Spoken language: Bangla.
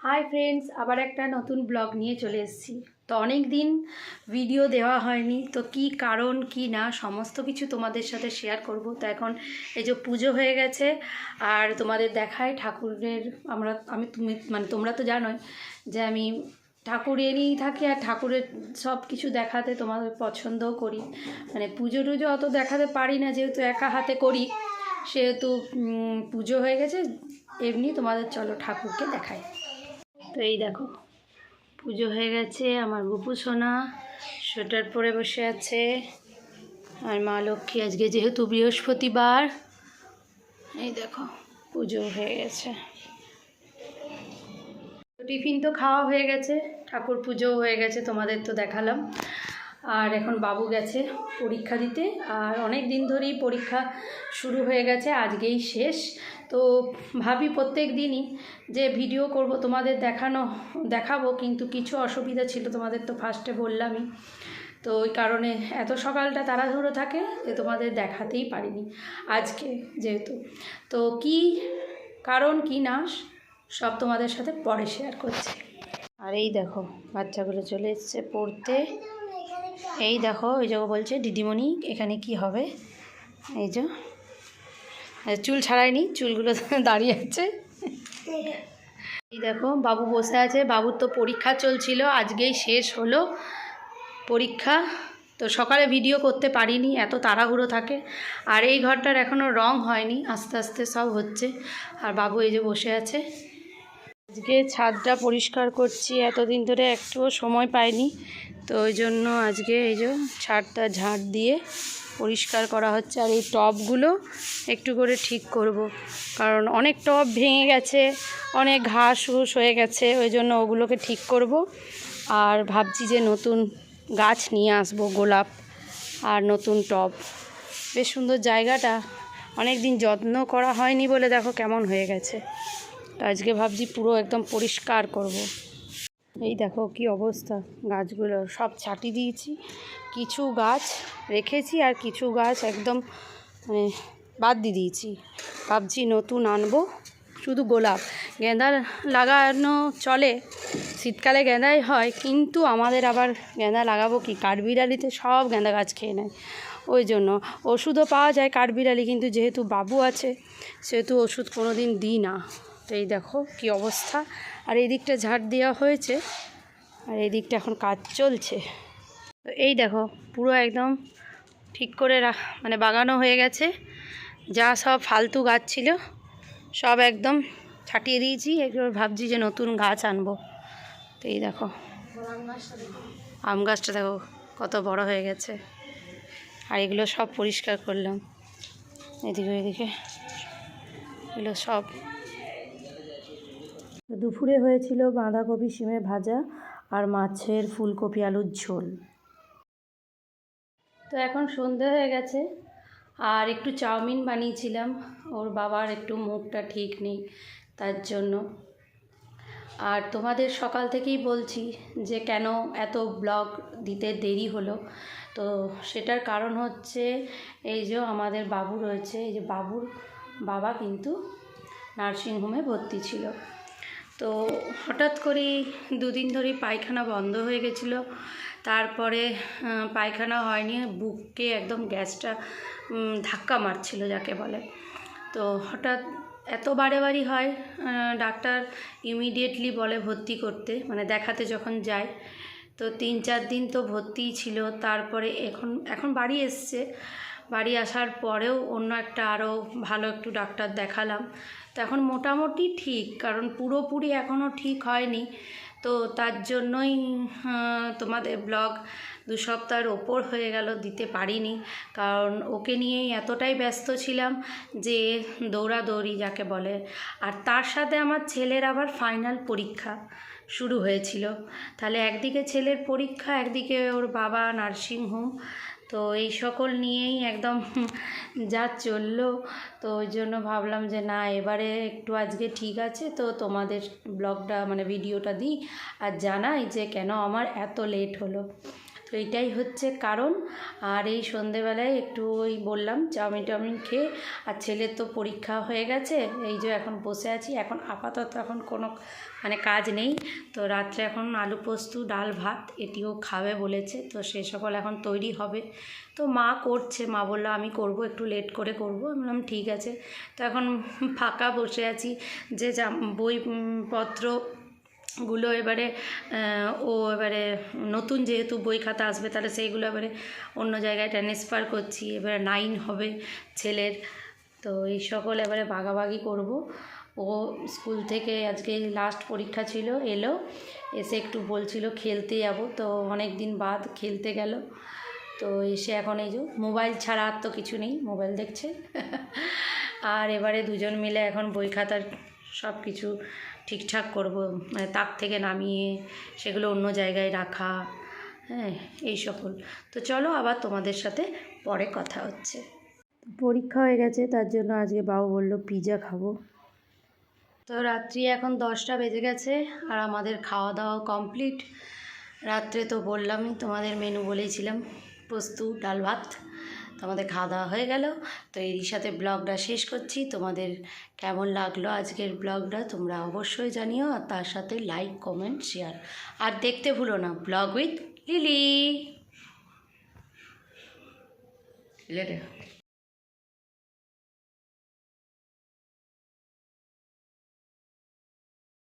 হাই ফ্রেন্ডস, আবার একটা নতুন ব্লগ নিয়ে চলে এসেছি। তো অনেক দিন ভিডিও দেওয়া হয়নি, তো কি কারণ কি না সমস্ত কিছু তোমাদের সাথে শেয়ার করব। তো এখন এই যে পুজো হয়ে গেছে, আর তোমাদের দেখায় ঠাকুরের তোমরা তো জানোই যে আমি ঠাকুর এনেই থাকি, আর ঠাকুরের সব কিছু দেখাতে তোমাদের পছন্দও করি। মানে পুজো টুজো অত দেখাতে পারি না, যেহেতু একা হাতে করি, সেহেতু পুজো হয়ে গেছে, এমনি তোমাদের চলো ঠাকুরকে দেখাই। তো এই দেখো, পুজো হয়ে গেছে, আমার গুপু সোনা সোয়েটার পরে বসে আছে, আর মা লক্ষ্মী আজকে যেহেতু বৃহস্পতিবার, এই দেখো পুজো হয়ে গেছে। টিফিন তো খাওয়া হয়ে গেছে, ঠাকুর পুজোও হয়ে গেছে, তোমাদের তো দেখালাম। আর এখন বাবু গেছে পরীক্ষা দিতে, আর অনেক দিন ধরেই পরীক্ষা শুরু হয়ে গেছে, আজকেই শেষ। তো ভাবি প্রত্যেক দিনই যে ভিডিও করব, তোমাদের দেখাবো, কিন্তু কিছু অসুবিধা ছিল, তোমাদের তো ফার্স্টে বললামই। তো ওই কারণে এত সকালটা তাড়াহুড়ো থাকে যে তোমাদের দেখাতেই পারিনি আজকে, যেহেতু। তো কি কারণ কি না সব তোমাদের সাথে পরে শেয়ার করছি। আর এই দেখো বাচ্চাগুলো চলে এসছে পড়তে। এই দেখো, ওই যে বলছে দিদিমণি এখানে কি হবে, এই যে চুল ছাড়ায়নি, চুলগুলো দাঁড়িয়ে আছে। এই দেখো বাবু বসে আছে, বাবুর তো পরীক্ষা চলছিল, আজকেই শেষ হলো পরীক্ষা। তো সকালে ভিডিও করতে পারিনি, এত তাড়াহুড়ো থাকে। আর এই ঘরটার এখনও রং হয়নি, আস্তে আস্তে সব হচ্ছে। আর বাবু এই যে বসে আছে। আজকে ছাদটা পরিষ্কার করছি, এতদিন ধরে একটুও সময় পাইনি, তো ওই জন্য আজকে এই যে ছাদটা ঝাঁট দিয়ে পরিষ্কার করা হচ্ছে। আর এই টবগুলো একটু করে ঠিক করব, কারণ অনেক টব ভেঙে গেছে, অনেক ঘাস ঘুষ হয়ে গেছে, ওই জন্য ওগুলোকে ঠিক করব। আর ভাবছি যে নতুন গাছ নিয়ে আসব, গোলাপ আর নতুন টব। বেশ সুন্দর জায়গাটা, অনেক দিন যত্ন করা হয়নি বলে দেখো কেমন হয়ে গেছে। তো আজকে ভাবছি পুরো একদম পরিষ্কার করব। এই দেখো কি অবস্থা, গাছগুলো সব ছাঁটি দিয়েছি, কিছু গাছ রেখেছি আর কিছু গাছ একদম বাদ দিয়ে দিয়েছি। ভাবছি নতুন আনবো, শুধু গোলাপ গেঁদা লাগানো চলে, শীতকালে গেঁদাই হয়, কিন্তু আমাদের আবার গেঁদা লাগাবো কি, কাঠবিড়ালিতে সব গেঁদা গাছ খেয়ে নেয়, ওই জন্য ওষুধও পাওয়া যায় কাঠবিড়ালি, কিন্তু যেহেতু বাবু আছে সেহেতু ওষুধ কোনো দিন দিই না। তো এই দেখো কি অবস্থা। আর এই দিকটা ঝাড় দেওয়া হয়েছে, আর এই দিকটা এখন কাজ চলছে। তো এই দেখো পুরো একদম ঠিক করে বাগানো হয়ে গেছে, যা সব ফালতু গাছ ছিল সব একদম ছাটিয়ে দিয়েছি। এগুলো ভাবছি যে নতুন গাছ আনবো। তো এই দেখো আম গাছটা দেখো কত বড় হয়ে গেছে, আর এগুলো সব পরিষ্কার করলাম, এদিকে এদিকে এগুলো সব। দুপুরে হয়েছিল বাঁধাকপি শিমে ভাজা আর মাছের ফুলকপি আলুর ঝোল। তো এখন সন্ধে হয়ে গেছে, আর একটু চাউমিন বানিয়েছিলাম, ওর বাবার একটু মুখটা ঠিক নেই তার জন্য। আর তোমাদের সকাল থেকেই বলছি যে কেন এত ব্লগ দিতে দেরি হলো, তো সেটার কারণ হচ্ছে এই যে আমাদের বাবু রয়েছে, এই যে বাবুর বাবা কিন্তু নার্সিংহোমে ভর্তি ছিল। তো হঠাৎ করেই দুদিন ধরেই পায়খানা বন্ধ হয়ে গেছিলো, তারপরে পায়খানা হয়নি, বুকে একদম গ্যাসটা ধাক্কা মারছিল যাকে বলে। তো হঠাৎ এত বাড়ি হয়, ডাক্তার ইমিডিয়েটলি বলে ভর্তি করতে, দেখাতে যখন যায়। তো 3-4 দিন তো ভর্তিই ছিল, তারপরে এখন বাড়ি এসছে। বাড়ি আসার পরেও অন্য একটা আরও ভালো একটু ডাক্তার দেখালাম, তো এখন মোটামুটি ঠিক, কারণ পুরোপুরি এখনও ঠিক হয়নি। তো তার জন্যই তোমাদের ব্লগ 2 সপ্তাহের ওপর হয়ে গেল দিতে পারিনি, কারণ ওকে নিয়েই এতটাই ব্যস্ত ছিলাম যে দৌড়াদৌড়ি যাকে বলে। আর তার সাথে আমার ছেলের আবার ফাইনাল পরীক্ষা শুরু হয়েছিল, তাহলে একদিকে ছেলের পরীক্ষা, একদিকে ওর বাবা নার্সিংহোম, তো এই সকল নিয়েই একদম যা চললো। তো ওই জন্য ভাবলাম যে না, এবারে একটু আজকে ঠিক আছে, তো তোমাদের ব্লগটা ভিডিওটা দিই আর জানাই যে কেন আমার এত লেট হলো। তো এইটাই হচ্ছে কারণ। আর এই সন্ধেবেলায় একটু ওই বললাম চাউমিন খেয়ে, আর ছেলের তো পরীক্ষা হয়ে গেছে, এই যে এখন বসে আছি। এখন আপাতত এখন কোনো মানে কাজ নেই, তো রাত্রে এখন আলু পোস্ত ডাল ভাত এটিও খাবে বলেছে, তো সে সকল এখন তৈরি হবে। তো মা করছে, মা বললো আমি করব, একটু লেট করে করব। আমি বললাম ঠিক আছে। তো এখন ফাঁকা বসে আছি, যে বইপত্রগুলো এবারে এবারে নতুন যেহেতু বই খাতা আসবে, তাহলে সেইগুলো এবারে অন্য জায়গায় ট্রান্সফার করছি। এবারে 9 হবে ছেলের, তো এই সকল এবারে ভাগাভাগি করব। ও স্কুল থেকে আজকে লাস্ট পরীক্ষা ছিল, এলো, এসে একটু বলছিল খেলতে যাব, তো অনেক দিন বাদ খেলতে গেল। তো এসে এখন এই যে মোবাইল ছাড়া আর তো কিছু নেই, মোবাইল দেখছে। আর এবারে দুজন মিলে এখন বই খাতার সব কিছু ঠিকঠাক করব, মানে তাক থেকে নামিয়ে সেগুলো অন্য জায়গায় রাখা, হ্যাঁ এই সকল। তো চলো আবার তোমাদের সাথে পরে কথা হচ্ছে। পরীক্ষা হয়ে গেছে, তার জন্য আজকে বাবু বললো পিৎজা খাবো। তো রাত্রি এখন 10টা বেজে গেছে, আর আমাদের খাওয়া দাওয়া কমপ্লিট। রাত্রে তো বললামই, তোমাদের মেনু বলেছিলাম পোস্ত ডাল ভাত, তো আমাদের খাওয়া দাওয়া হয়ে গেল। তো এরই সাথে ব্লগটা শেষ করছি। তোমাদের কেমন লাগলো আজকের ব্লগটা তোমরা অবশ্যই জানিও, আর তার সাথে লাইক কমেন্ট শেয়ার, আর দেখতে ভুলো না ব্লগ উইথ লিলি।